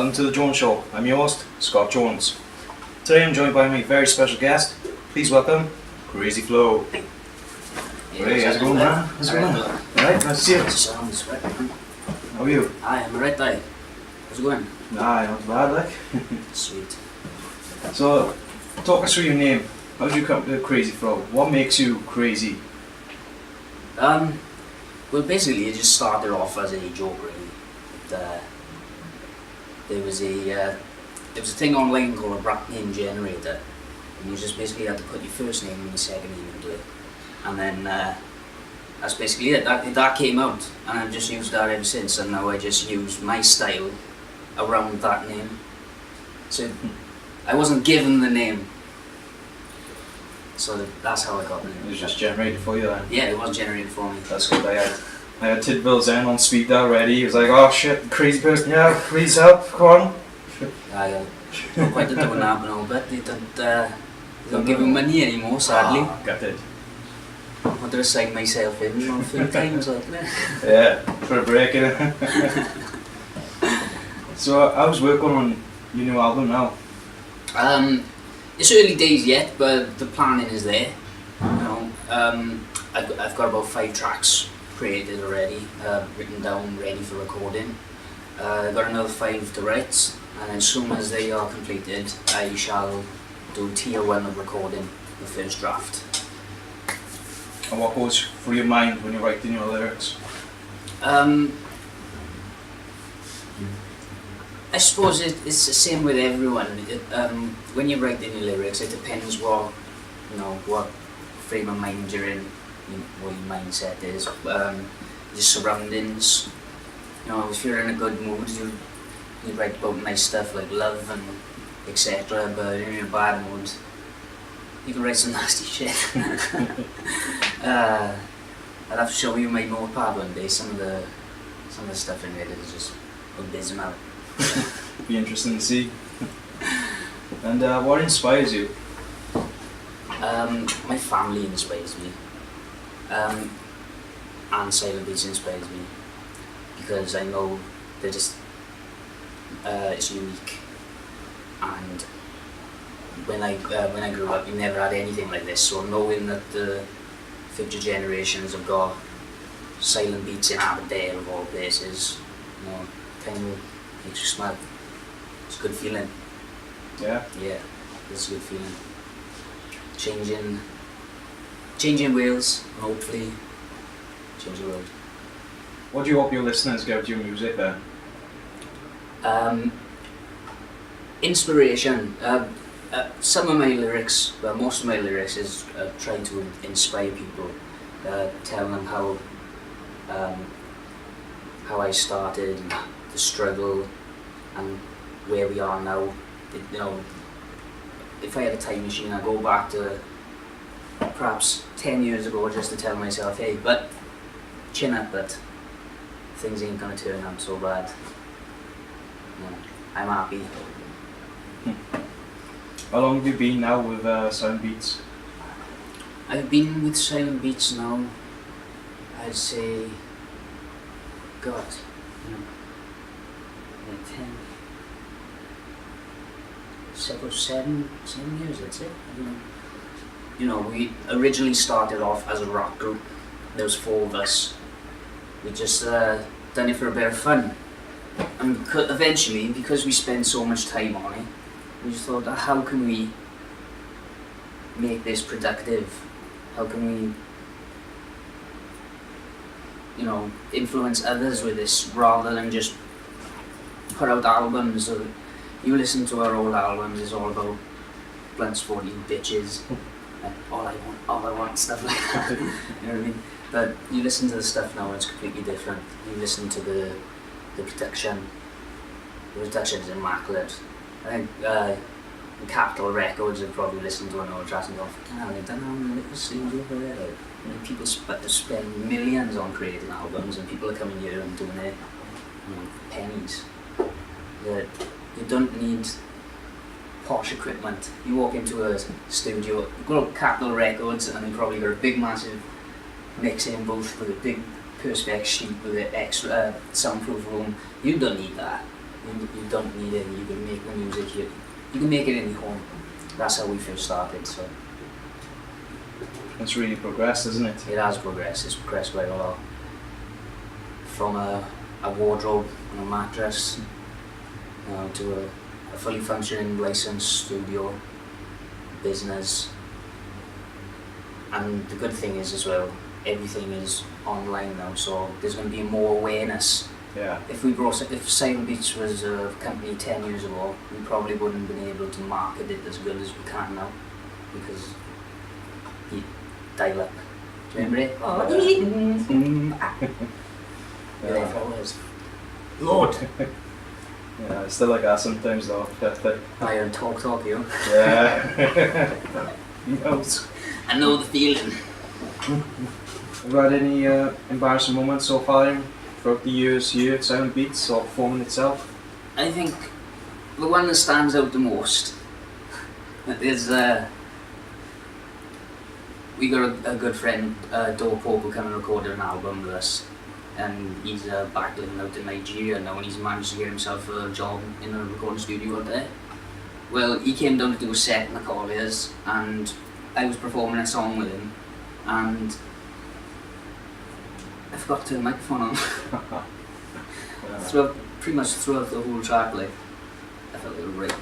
Welcome to the Jones Show. I'm your host, Scott Jones. Today I'm joined by my very special guest. Please welcome Krazy Flow. Hey, how's it going, man? How's it going? Alright, nice to see you. Sounds right. How are you? I'm alright, How's it going? Nah, not too bad, like. Sweet. So, talk us through your name. How did you come to Krazy Flow? What makes you crazy? Well, basically, it just started off as a joke, really. There was a thing online called a rap name generator, and you just basically had to put your first name and your second name into it, and then that's basically it. That came out, and I've just used that ever since. And now I just use my style around that name. So I wasn't given the name, so that's how I got the name. It was just generated for you then? Yeah, it was generated for me. That's good. I had Tidbills in on speed dial ready. He was like, oh shit, crazy person, yeah, please help, come on. I don't quite doing that now, but they don't give me money anymore, sadly. Oh, got it. I wanted to sign myself in a few times, like that. Yeah, for a break, innit? So, I was working on your new album now. It's early days yet, but the planning is there. You know, I've got about 5 tracks created already, written down, ready for recording. I've got another 5 to write, and as soon as they are completed, I shall do tier 1 of recording the first draft. And what goes through your mind when you're writing your lyrics? I suppose it's the same with everyone. When you're writing your lyrics, it depends what frame of mind you're in, what your mindset is, your surroundings. You know, if you're in a good mood, you write about nice stuff like love and etc. But if you're in a bad mood, you can write some nasty shit. I'll have to show you my notepad one day. Some of the stuff in it is just abysmal. Be interesting to see. And what inspires you? My family inspires me, and Cylent Beatz inspires me, because I know that it's unique. And when I grew up, we never had anything like this. So knowing that the future generations have got Cylent Beatz in Aberdeen of all places, you know, kind of makes you smile. It's a good feeling. Yeah? Yeah, it's a good feeling. Changing Wales, and hopefully change the world. What do you hope your listeners get out of your music then? Inspiration. Some of my lyrics, well, most of my lyrics is trying to inspire people, tell them how I started, and the struggle, and where we are now. You know, if I had a time machine, I'd go back to perhaps 10 years ago just to tell myself, hey, but chin up, but things ain't gonna turn out so bad. You know, I'm happy. How long have you been now with Cylent Beatz? I've been with Cylent Beatz now, I'd say, God, you know, like 7 years, I'd say. You know, we originally started off as a rock group. There was 4 of us. We just done it for a bit of fun. And eventually, because we spent so much time on it, we just thought, how can we make this productive? How can we, you know, influence others with this rather than just put out albums? You listen to our old albums, it's all about blunts, 40 bitches, all I want, stuff like that. You know what I mean? But you listen to the stuff now and it's completely different. You listen to the production. The production is immaculate. I think Capitol Records have probably listened to an old track and gone, they've done all the little scenes over there. Like, you know, people spend millions on creating albums, and people are coming here and doing it, you know, pennies. You don't need posh equipment. You walk into a studio, you go to Capitol Records, and they probably got a big, massive mixing booth with a big perspex sheet with an extra soundproof room. You don't need that. You don't need it. You can make the music here. You can make it in your home. That's how we first started. So It's really progressed, isn't it? it has progressed. It's progressed quite a lot. From a wardrobe and a mattress, to a fully functioning licensed studio, business. And the good thing is as well, everything is online now, so there's going to be more awareness. Yeah. If Cylent Beatz was a company 10 years ago, we probably wouldn't have been able to market it as good as we can now, because you dial up. Do you remember it? Yeah. Followers. Lord! Yeah, it's still like that sometimes though. I don't talk you. Yeah. He knows. I know the feeling. Have you had any embarrassing moments so far throughout the years here at Cylent Beatz or performing itself? I think the one that stands out the most is we got a good friend, Doe Pope, who came and recorded an album with us, and he's back living out in Nigeria now, and he's managed to get himself a job in a recording studio out there. Well, he came down to do a set in the Colliers, and I was performing a song with him, and I forgot to turn the microphone on. Yeah. Pretty much throughout the whole track, like, I felt it was right.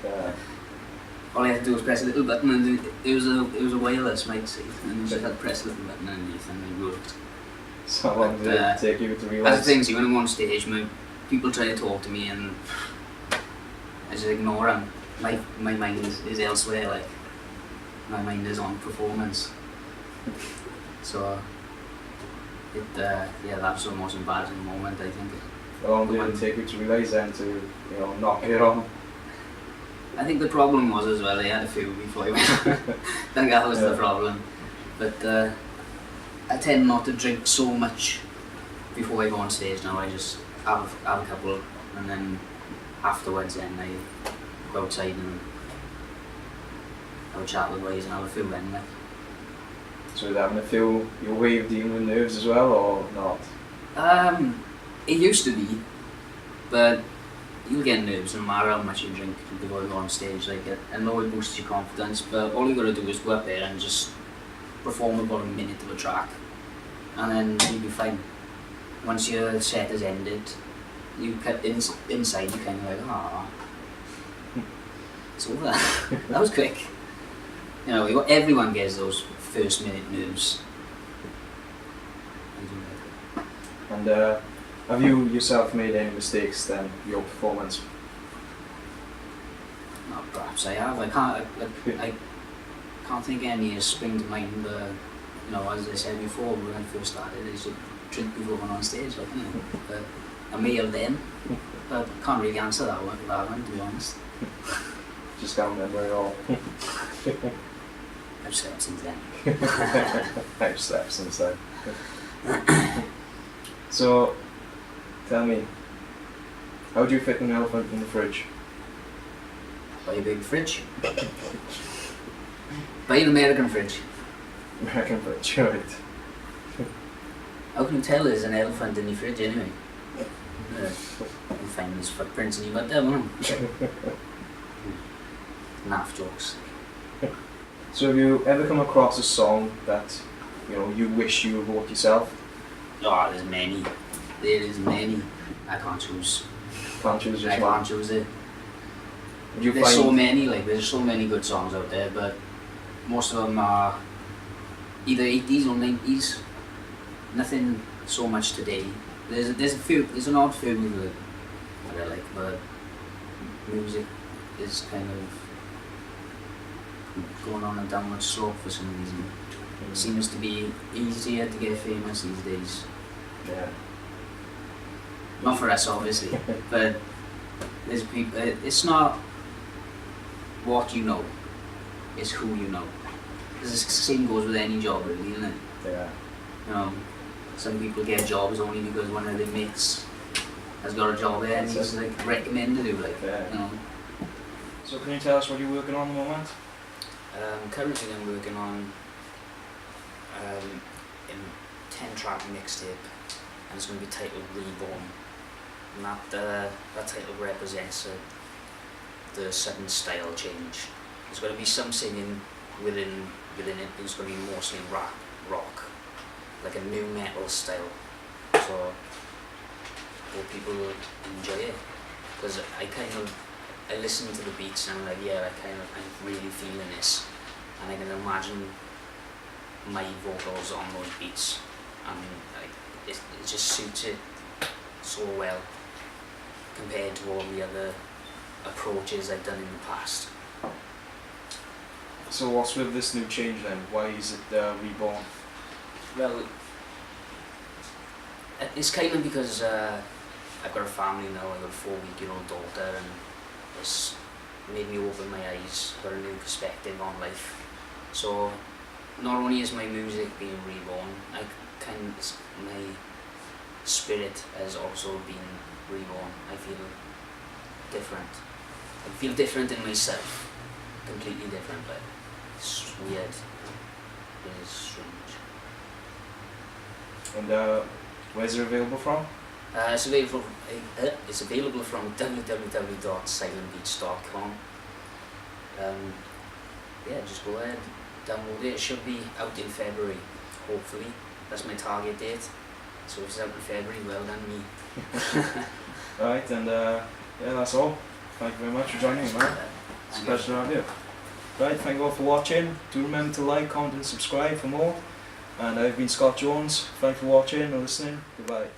Yeah. All I had to do was press a little button, and it was a wireless mic, see, and you just had to press a little button underneath, and it worked. So how long did it take you to That's realise? the thing, see, when I'm on stage, people try to talk to me, and I just ignore them. My mind is elsewhere, like, my mind is on performance. So, that was the most embarrassing moment, I think. How long did it take you to realise then to, knock it on? I think the problem was as well, I had a few before I went. I think that was the problem. But I tend not to drink so much before I go on stage now. I just have a couple, and then afterwards then I go outside and have a chat with boys and have a few then. So you're having a feel your way of dealing with nerves as well, or not? It used to be, but you'll get nerves no matter how much you drink before you go on stage. Like, I know it boosts your confidence, but all you gotta do is go up there and just perform about a minute of a track, and then you'll be fine. Once your set has ended, you inside you kind of like, ah, it's over. That was quick. Everyone gets those first minute nerves. And have you yourself made any mistakes then, your performance? No, perhaps I have. I can't think any spring to mind. As I said before, when I first started, I used to drink before going on stage, like, but I may have then, but I can't really answer that one, to be honest. Just can't remember it all. I've slept since then. I've slept since then. So, tell me, how do you fit an elephant in the fridge? Buy a big fridge. Buy an American fridge. American fridge, right. How can you tell there's an elephant in the fridge anyway? You'll find his footprints in your mud there, won't you? Naff jokes. So have you ever come across a song that, you wish you wrote yourself? Oh, there's many. There is many. I can't choose. Can't choose just I one? can't choose it. Would you There's find... so many, there's so many good songs out there, but most of them are either 80s or 90s. Nothing so much today. There's an odd few that I like, but music is kind of going on a downward slope for some reason. It seems to be easier to get famous these days. Yeah. Not for us, obviously, but there's people. It's not what you know, it's who you know. The same goes with any job, really, isn't it? Yeah. Some people get jobs only because one of their mates has got a job there and he's recommended it, Yeah. So can you tell us what you're working on at the moment? Currently I'm working on a 10-track mixtape, and it's going to be titled Reborn. And that title represents the sudden style change. There's going to be some singing within it. It's going to be mostly rock, like a new metal style. So hope people enjoy it, because I listen to the beats and I'm like, yeah, I'm really feeling this, and I can imagine my vocals on those beats, and it just suits it so well compared to all the other approaches I've done in the past. So what's with this new change then? Why is it Reborn? Well, it's kind of because I've got a family now. I've got a 4-week-old daughter, and it's made me open my eyes, got a new perspective on life. So not only is my music being reborn, my spirit has also been reborn. I feel different. I feel different in myself, completely different. But it's weird. It is strange. And where's it available from? It's available from www.cylentbeatz.com. Yeah, just go ahead, download it. It should be out in February, hopefully. That's my target date. So if it's out in February, well done me. Alright, and yeah, that's all. Thank you very much for joining me, man. It's a pleasure to have you. Right, thank you all for watching. Do remember to like, comment and subscribe for more. And I've been Scott Jones. Thanks for watching and listening. Goodbye.